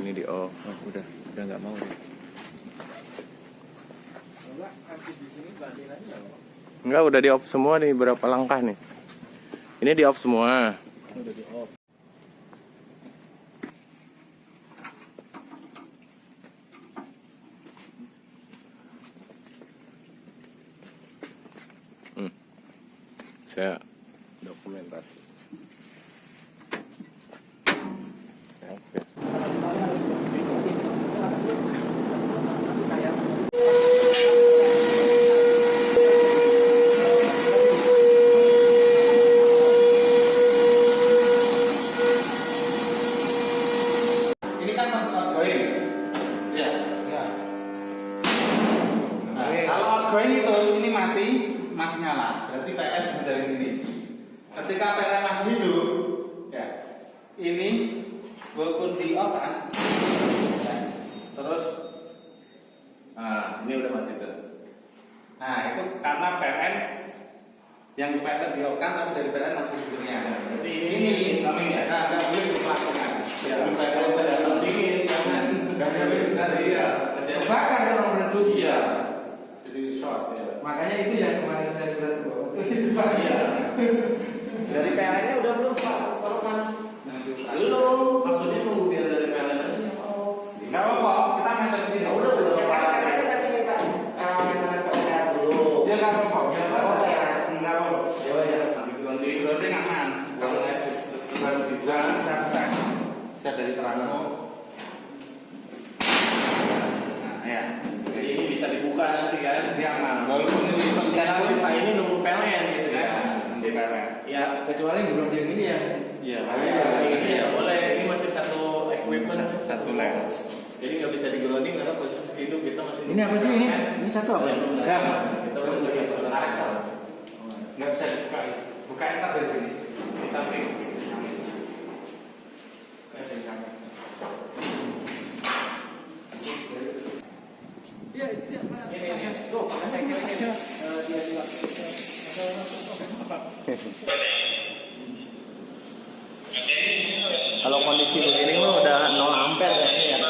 Ini di off. Oh, udah nggak mau deh. Enggak, udah di off semua nih, berapa langkah nih. Ini di off semua. Udah di off. Saya dokumentasi. Ya, oke. Ini kan outgoing. Iya. Ya. Nah, kalau outgoing itu ini mati, masih nyala. Berarti PLN dari sini. Ketika PLN masih hidup, ya. Ini walaupun di off kan. Ya. Terus Ini udah mati tuh. nah, itu karena PLN yang PLN di off kan tapi dari PLN masih hidupnya. Berarti ini kami ya. Nah, nggak boleh dilakukan. Ya, kalau saya datang dingin, jangan. Nggak boleh tadi ya. Bakar orang berdua. Iya. Jadi short ya. Makanya itu yang kemarin saya sudah buat. Itu Pak. Iya. Dari PLN-nya udah belum Pak? Belum. Maksudnya nunggu biar dari PLN aja yang off. Enggak apa-apa, kita masuk sini. Ya udah katanya tadi minta PLN dulu. Dia enggak apa-apa. Ya apa ya? Enggak apa-apa. Ya. Di grounding aman. Kalau saya sisa saya dari terang. Nah, ya. Jadi ini bisa dibuka nanti kan? Dia aman. Walaupun ini Karena sisa ini nunggu PLN gitu kan? si PLN. Ya. Kecuali grounding ini ya. Iya. Ini ya boleh. Ini masih satu equipment. Satu lem. Jadi nggak bisa di-grounding karena posisi hidup kita masih. Ini apa sih ini? Ini satu apa? Jam. Kita belum beli Aresal. Nggak bisa dibuka. Buka entar dari sini. Di samping. Dari samping. Iya, itu dia. Ini. Tuh, saya kira dia juga. Kalau kondisi begini mah udah 0 ampere kayaknya ya.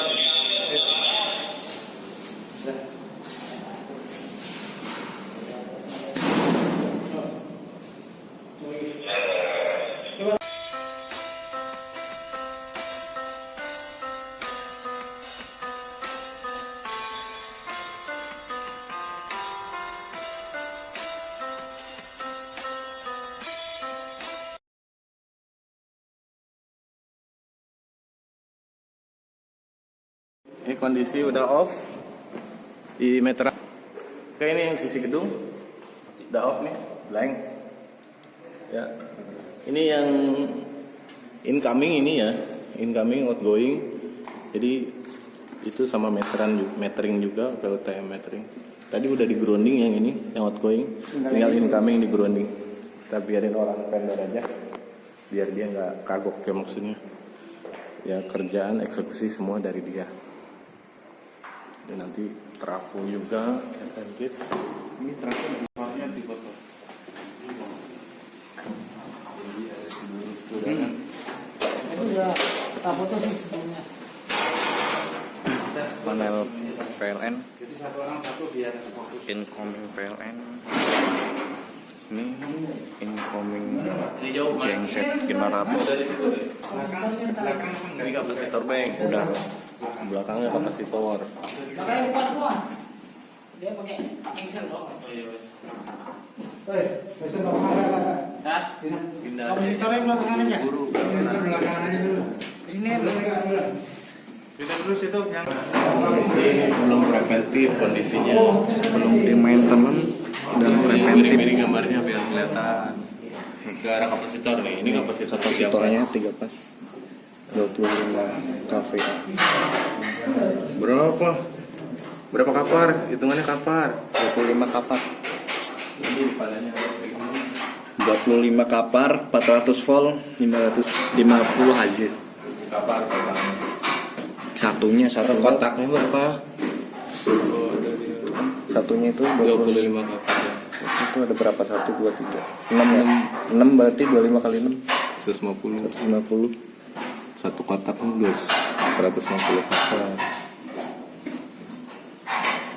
Ini kondisi udah off di meteran. Oke, ini yang sisi gedung udah off nih, blank. Ya, ini yang incoming ini ya, incoming, outgoing. Jadi itu sama metering juga, PLTM metering. Tadi udah di grounding yang ini, yang outgoing. Tinggal incoming di grounding. Kita biarin orang vendor aja, biar dia nggak kagok ya maksudnya. Ya kerjaan eksekusi semua dari dia. Dan nanti trafo juga akan gitu. Ini terakhir tempatnya di foto. Itu udah kita foto sih sebelumnya. Panel PLN, Jadi satu orang satu biar fokus. incoming PLN, ini incoming Ini jauh mana? genset generator. Dari situ deh. Belakang Ini kapasitor bank. Udah. Belakangnya kapasitor. Makanya lupa semua. Dia pakai Excel kok. Woi, besok mau mana? Kas. Pindah. Kompositornya belakangan aja. Belakangan aja dulu. Kesini ya. Kita terus itu yang Ini sebelum preventif kondisinya. Sebelum di maintenance dan preventif. Miring gambarnya biar kelihatan. Ke arah kapasitor nih. Ini kapasitor Kapasitornya 3 pas 25 kVA. berapa? Berapa kapar? Hitungannya kapar. 25 kapar. Ini padanya listrik. 25 kapar 400 volt 550 Hz. Kapar pertama. Satunya satu Kotaknya berapa? Satunya itu 25 kapar. Itu ada berapa? 1 2 3 6 6 berarti 25 kali 6 150. 150. Satu kotak 2 150 kapal.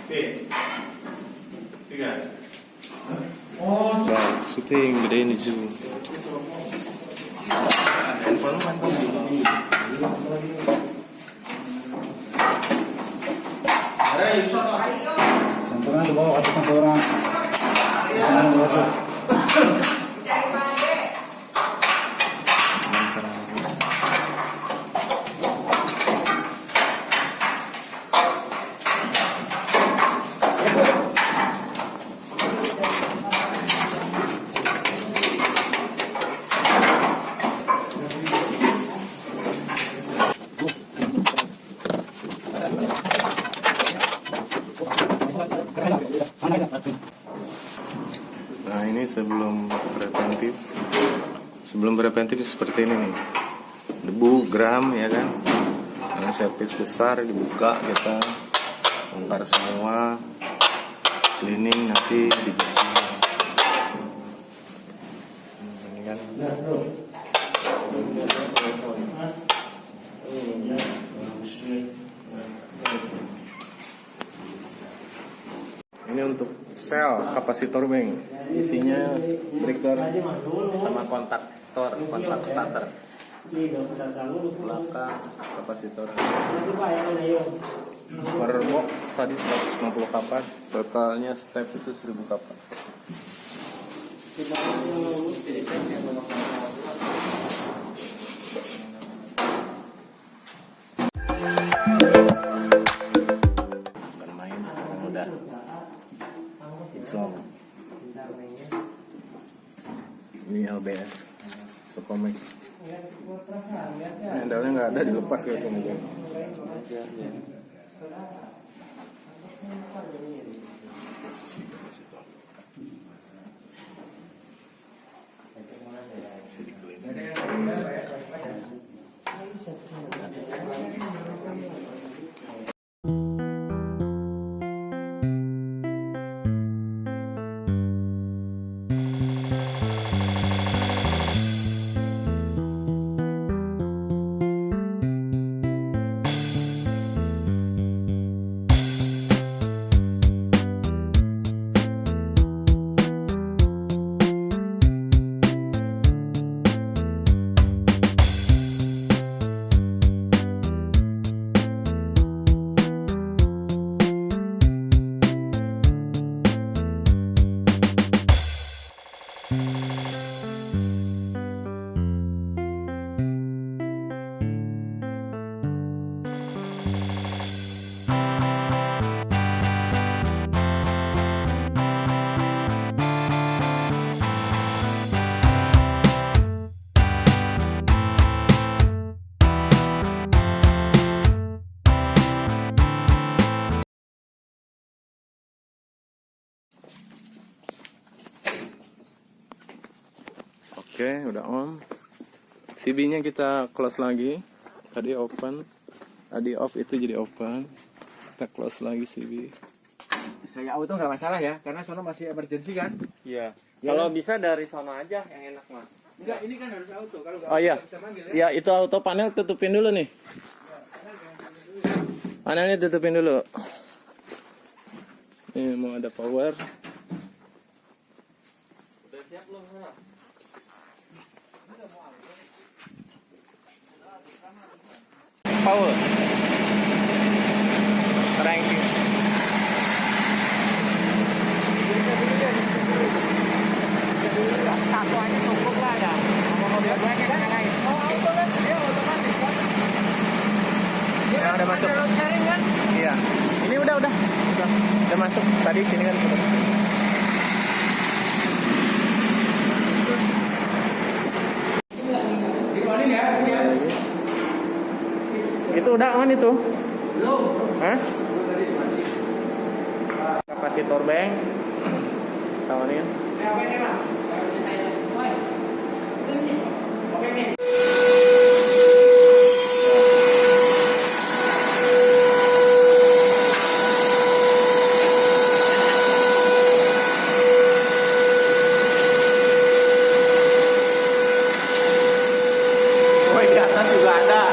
Oke. 3. Nah, syuting gedein di zoom. Santunan di bawah katakan ke orang. Jangan merasa. Nah, ini sebelum preventif. Sebelum preventif seperti ini nih. Debu, gram ya kan. Ini servis besar dibuka, kita bongkar semua. Cleaning, nanti dibersihin. Ini kan. Ini untuk sel kapasitor bank. Isinya breaker sama kontak starter. Belakang kapasitor. Per box tadi 150 kapan. Totalnya step itu 1000 kapan. Bermain udah. Insya ini LBS Sokomek. Handalnya nggak ada, dilepas ke sini. Oke, udah on. CB-nya kita close lagi. Tadi open, tadi off, itu jadi open. Kita close lagi CB. Saya auto nggak masalah ya, karena sono masih emergency kan? Iya. Ya, Kalau kan? bisa dari sono aja yang enak mah. Enggak, ini kan harus auto. Kalau nggak Oh iya, bisa manggil ya. ya itu auto panel tutupin dulu nih. Panelnya tutupin dulu. Ini mau ada power. Udah siap belum sana? Power. Ranking. Satu aja cukup lah ya. Mau dia gue kan yang lain. Oh auto kan, dia otomatis kan. Ya, udah masuk. Load sharing kan? Iya. Ini udah masuk. Tadi sini kan sudah. Dikeluarin ya, ya. Itu udah on itu. Belum. Hah? Kapasitor bank. Tawarin. Oh, di atas juga ada.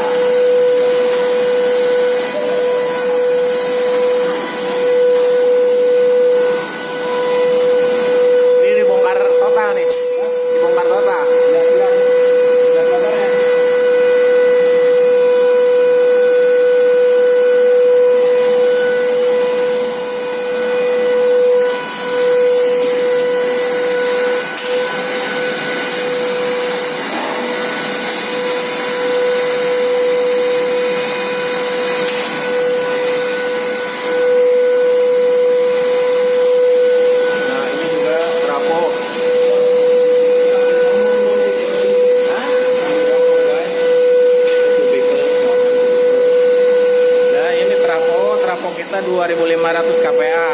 kita 2500 kPa.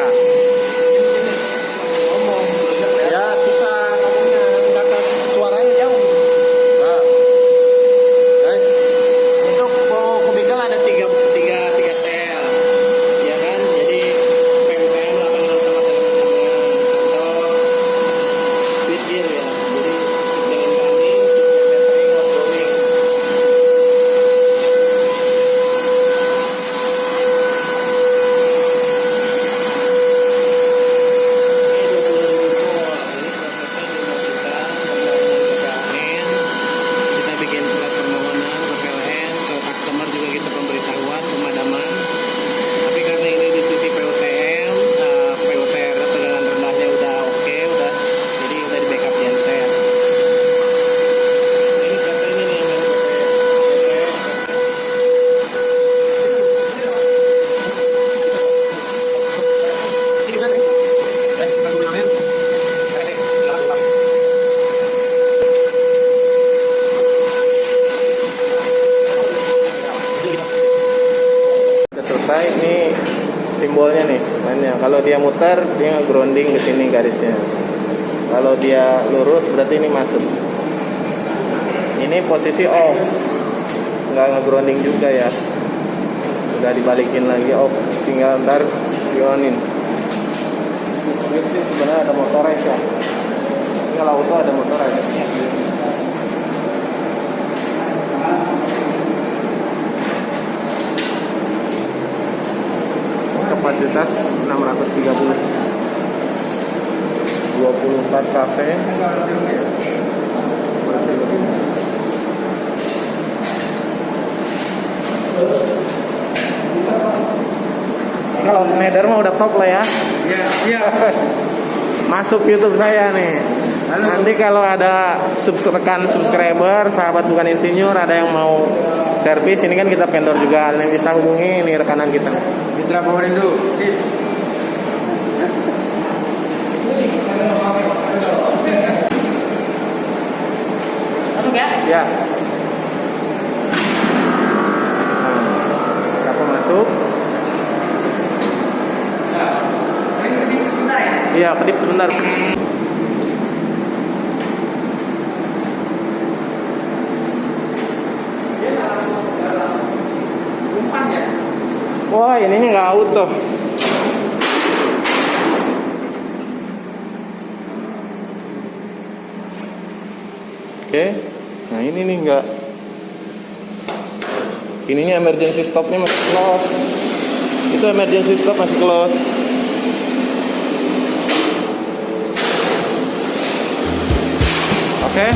Ya susah ngomongnya, nggak tahu suaranya jauh. Nah, guys, untuk kubikel ada 3 sel, ya kan? Jadi PWM 86 atau switch gear ya. Jadi dengan kami battering outgoing. Kita bikin surat permohonan ke PLN, ke customer juga kita pemberitahuan pemadaman. Tapi karena ini di sisi PUTM, PUTR tegangan rendahnya udah oke, udah jadi udah di backup genset. Ini kata ini nih yang udah selesai. Ini simbolnya nih, mainnya. Kalau dia muter, dia nge-grounding ke sini garisnya. Kalau dia lurus, berarti ini masuk. Ini posisi off, nggak nge-grounding juga ya. Udah dibalikin lagi off, tinggal ntar di-onin. Switch sih sebenarnya ada motorized ya. Ini kalau auto ada motorized. Kapasitas 630, 24 kV. Kalau Schneider mah udah top lah ya. Iya. Masuk YouTube saya nih. Nanti kalau ada rekan subscriber, sahabat bukan insinyur, ada yang mau servis, ini kan kita vendor juga, yang bisa hubungi ini rekanan kita. Mitra Powerindo. Masuk ya? Ya. Nah, berapa masuk? Ini sebentar ya? Iya, kedip sebentar. Umpan ya? Wah, ininya nggak auto. Oke, nah ini nih nggak. Ininya emergency stopnya masih close. Itu emergency stop masih close. Oke.